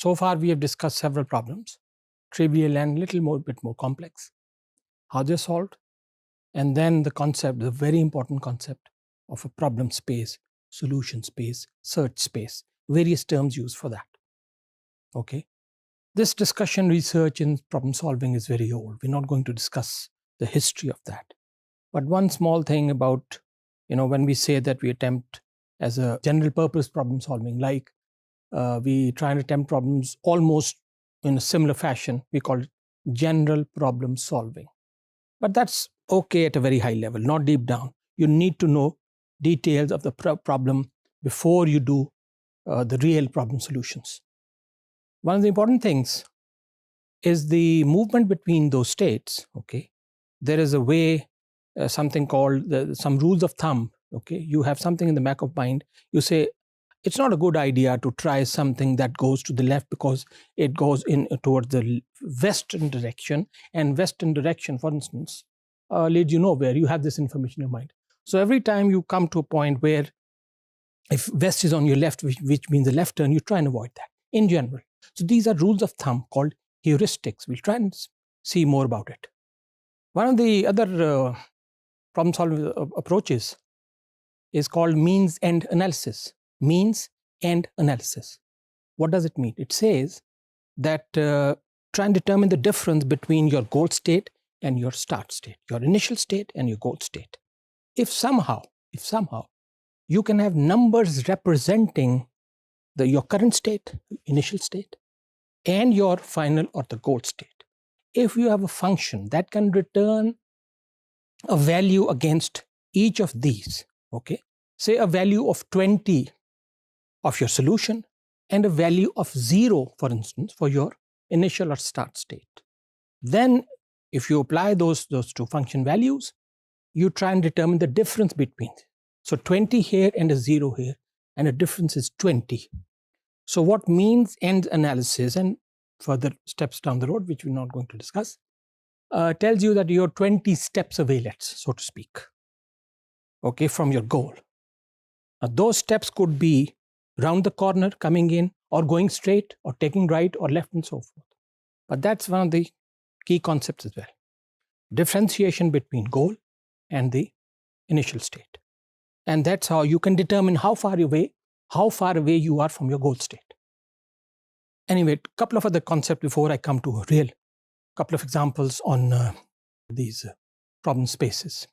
So far, we have discussed several problems, trivial and bit more complex, how they're solved, and then the concept, the very important concept of a problem space, solution space, search space, various terms used for that. Okay. This discussion, research in problem solving is very old. We're not going to discuss the history of that. But one small thing about, when we say that we attempt as a general purpose problem solving, like we try and attempt problems almost in a similar fashion, we call it general problem solving. But that's okay at a very high level, not deep down. You need to know details of the problem before you do the real problem solutions. One of the important things is the movement between those states. Okay, there is a way, something called some rules of thumb. Okay, you have something in the back of mind. You say it's not a good idea to try something that goes to the left because it goes in towards the western direction, and western direction, for instance, leads you nowhere. You have this information in your mind. So every time you come to a point where if west is on your left, which means the left turn, you try and avoid that in general. So these are rules of thumb called heuristics. We'll try and see more about it. One of the other problem solving approaches is called means end analysis. Means end analysis. What does it mean? It says that try and determine the difference between your goal state and your start state, your initial state and your goal state. If somehow you can have numbers representing your current state, initial state, and your final or the goal state. If you have a function that can return a value against each of these, okay, say a value of 20 of your solution and a value of 0, for instance, for your initial or start state. Then if you apply those two function values, you try and determine the difference between. So 20 here and a 0 here, and the difference is 20. So what means end analysis, and further steps down the road, which we're not going to discuss, tells you that you're 20 steps away, so to speak, okay, from your goal. Now, those steps could be round the corner, coming in, or going straight, or taking right or left, and so forth. But that's one of the key concepts as well. Differentiation between goal and the initial state. And that's how you can determine how far away you are from your goal state. Anyway, a couple of other concepts before I come to a real couple of examples on these problem spaces.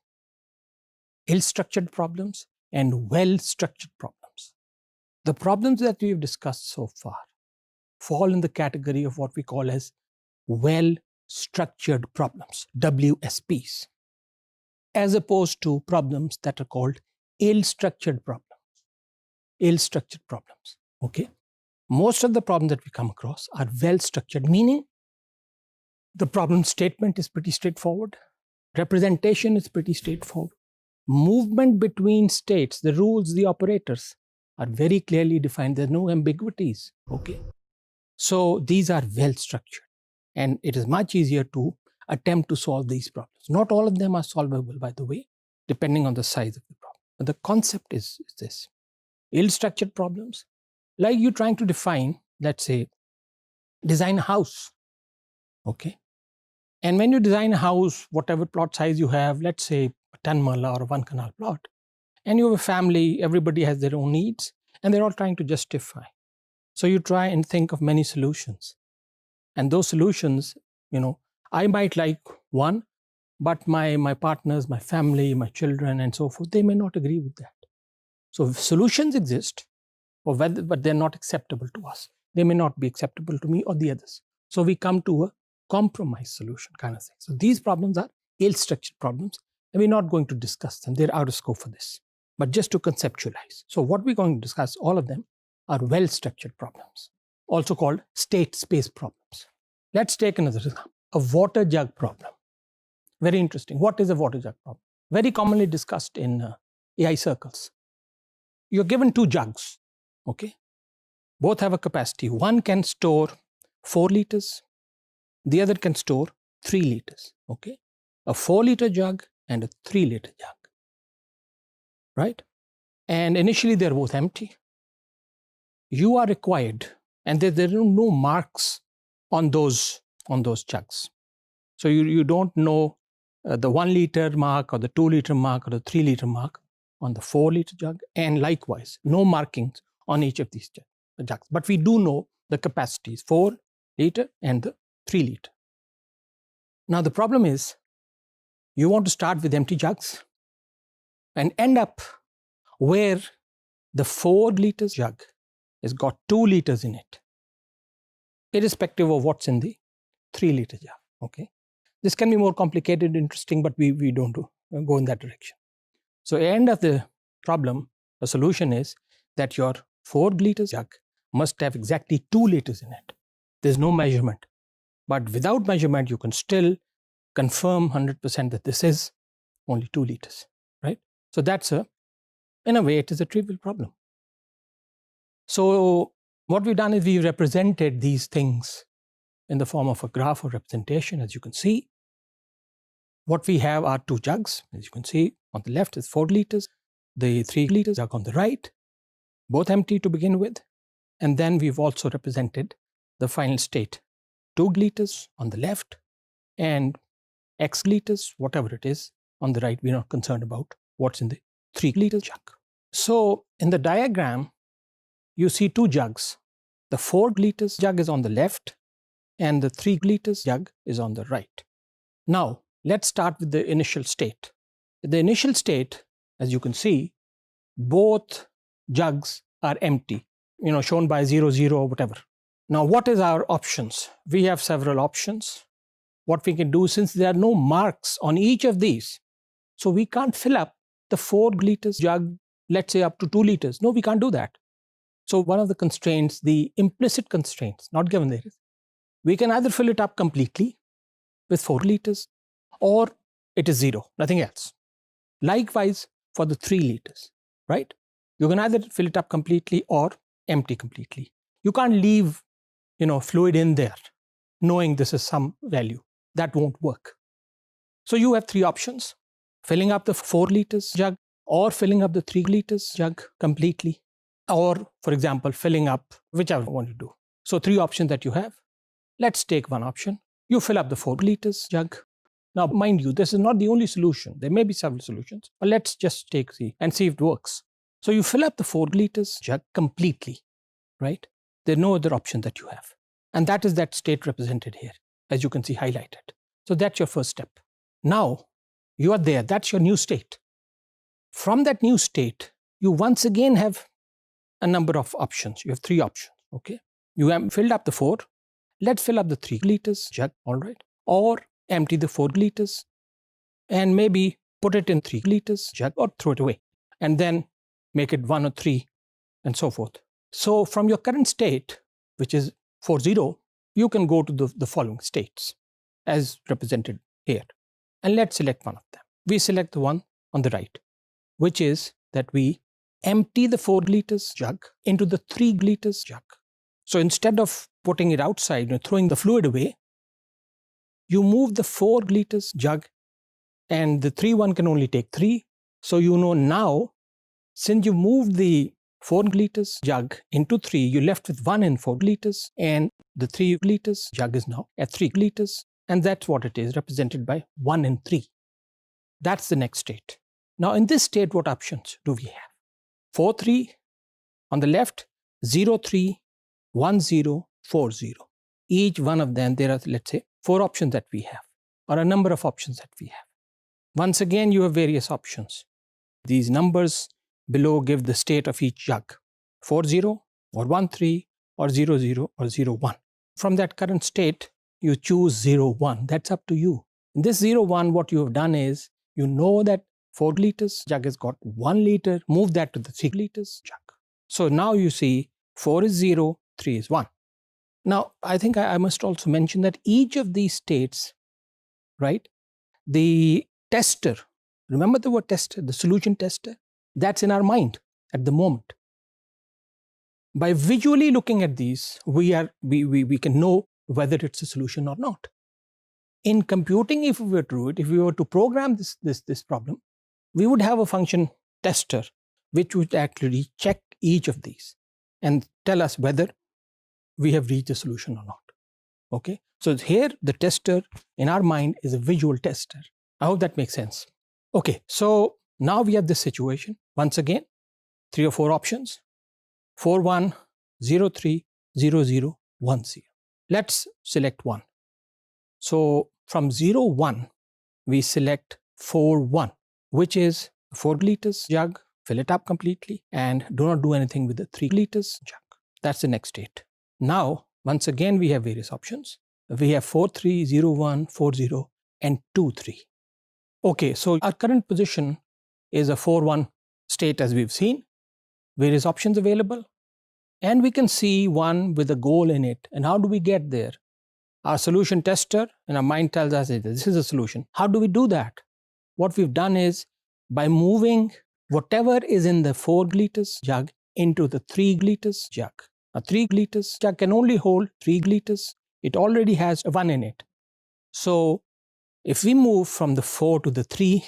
Ill-structured problems and well-structured problems. The problems that we've discussed so far fall in the category of what we call as well-structured problems, WSPs, as opposed to problems that are called ill-structured problems. Ill-structured problems, okay? Most of the problems that we come across are well-structured, meaning the problem statement is pretty straightforward, representation is pretty straightforward, movement between states, the rules, the operators are very clearly defined. There's no ambiguities, okay? So these are well-structured, and it is much easier to attempt to solve these problems. Not all of them are solvable, by the way, depending on the size of the problem. But the concept is this. Ill-structured problems, like you trying to define, let's say, design a house, okay? And when you design a house, whatever plot size you have, let's say a 10 mala or a 1 canal plot, and you have a family, everybody has their own needs, and they're all trying to justify. So you try and think of many solutions. And those solutions, I might like one, but my partners, my family, my children, and so forth, they may not agree with that. So solutions exist, but they're not acceptable to us. They may not be acceptable to me or the others. So we come to a compromise solution kind of thing. So these problems are ill-structured problems, and we're not going to discuss them. They're out of scope for this. But just to conceptualize. So what we're going to discuss, all of them are well-structured problems, also called state space problems. Let's take another example, a water jug problem. Very interesting. What is a water jug problem? Very commonly discussed in AI circles. You're given 2 jugs, okay? Both have a capacity. One can store 4 liters. The other can store 3 liters, okay? A 4-liter jug and a 3-liter jug, right? And initially they're both empty. You are required and there are no marks on those jugs. So you don't know the 1 liter mark or the 2 liter mark or the 3 liter mark on the 4 liter jug, and likewise no markings on each of these jugs. But we do know the capacities, 4 liter and the 3 liter. Now the problem is, you want to start with empty jugs and end up where the 4 liters jug has got 2 liters in it, irrespective of what's in the 3 liter jug. Okay, this can be more complicated, interesting, but we don't go in that direction. So end of the problem, the solution is that your 4 liters jug must have exactly 2 liters in it. There's no measurement, but without measurement you can still confirm 100% that this is only 2 liters, right? So that's in a way it is a trivial problem. So what we've done is we represented these things in the form of a graph or representation. As you can see, what we have are 2 jugs. As you can see, on the left is 4 liters, the 3 liters jug on the right, both empty to begin with. And then we've also represented the final state, 2 liters on the left and X liters, whatever it is, on the right. We're not concerned about what's in the 3 liter jug. So in the diagram, you see 2 jugs. The 4 liters jug is on the left and the 3 liters jug is on the right. Now, let's start with the initial state. The initial state, as you can see, both jugs are empty, shown by 0, 0 or whatever. Now, what is our options? We have several options. What we can do, since there are no marks on each of these, so we can't fill up the 4 liters jug, let's say up to 2 liters. No, we can't do that. So one of the constraints, the implicit constraints, not given there, is we can either fill it up completely with 4 liters or it is 0, nothing else. Likewise for the 3 liters, right? You can either fill it up completely or empty completely. You can't leave, fluid in there knowing this is some value. That won't work. So you have 3 options: filling up the 4 liters jug, or filling up the 3 liters jug completely, or, for example, filling up whichever one you do. So 3 options that you have. Let's take one option. You fill up the 4 liters jug. Now, mind you, this is not the only solution. There may be several solutions, but let's just take and see if it works. So you fill up the 4 liters jug completely, right? There's no other option that you have. And that is that state represented here, as you can see highlighted. So that's your first step. Now, you are there. That's your new state. From that new state, you once again have a number of options. You have 3 options, okay? You have filled up the 4. Let's fill up the 3 liters jug, all right? Or empty the 4 liters and maybe put it in 3 liters jug or throw it away, and then make it 1 or 3 and so forth. So from your current state, which is 4, 0, you can go to the following states as represented here. And let's select one of them. We select the one on the right, which is that we empty the 4 liters jug into the 3 liters jug. So instead of putting it outside and throwing the fluid away, you move the 4 liters jug, and the 3 one can only take 3. So now, since you moved the 4 liters jug into 3, you're left with 1 in 4 liters, and the 3 liters jug is now at 3 liters, and that's what it is, represented by 1 in 3. That's the next state. Now in this state, what options do we have? 4, 3 on the left, 0, 3, 1, 0, 4, 0. Each one of them, there are, let's say, 4 options that we have, or a number of options that we have. Once again, you have various options. These numbers below give the state of each jug: 4, 0, or 1, 3, or 0, 0, or 0, 1. From that current state, you choose 0, 1. That's up to you. In this 0, 1, what you have done is, you know that 4 liters jug has got 1 liter, move that to the 3 liters jug. So now you see 4 is 0, 3 is 1. Now, I think I must also mention that each of these states, right, the tester, remember the word tester, the solution tester, that's in our mind at the moment. By visually looking at these, we can know whether it's a solution or not. In computing, if we were to do it, if we were to program this problem, we would have a function tester which would actually check each of these and tell us whether we have reached a solution or not. Okay, so here the tester in our mind is a visual tester. I hope that makes sense. Okay, so now we have this situation. Once again, 3 or 4 options: 41, 03, 0010. Let's select one. So from 01, we select 41, which is 4 liters jug. Fill it up completely and do not do anything with the 3 liters jug. That's the next state. Now, once again, we have various options. We have 43, 01, 40, and 23. Okay, so our current position is a 4-1 state, as we've seen. Various options available. And we can see one with a goal in it. And how do we get there? Our solution tester and our mind tells us this is a solution. How do we do that? What we've done is by moving whatever is in the 4 liters jug into the 3 liters jug. A 3 liters jug can only hold 3 liters. It already has 1 in it. So if we move from the 4 to the 3,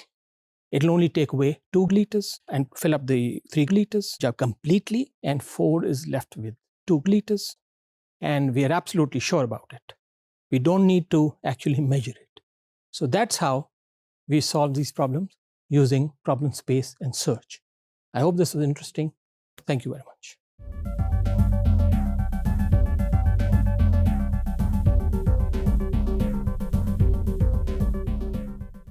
it'll only take away 2 liters and fill up the 3 liters jug completely, and 4 is left with 2 liters, and we are absolutely sure about it. We don't need to actually measure it. So that's how we solve these problems using problem space and search. I hope this was interesting. Thank you very much.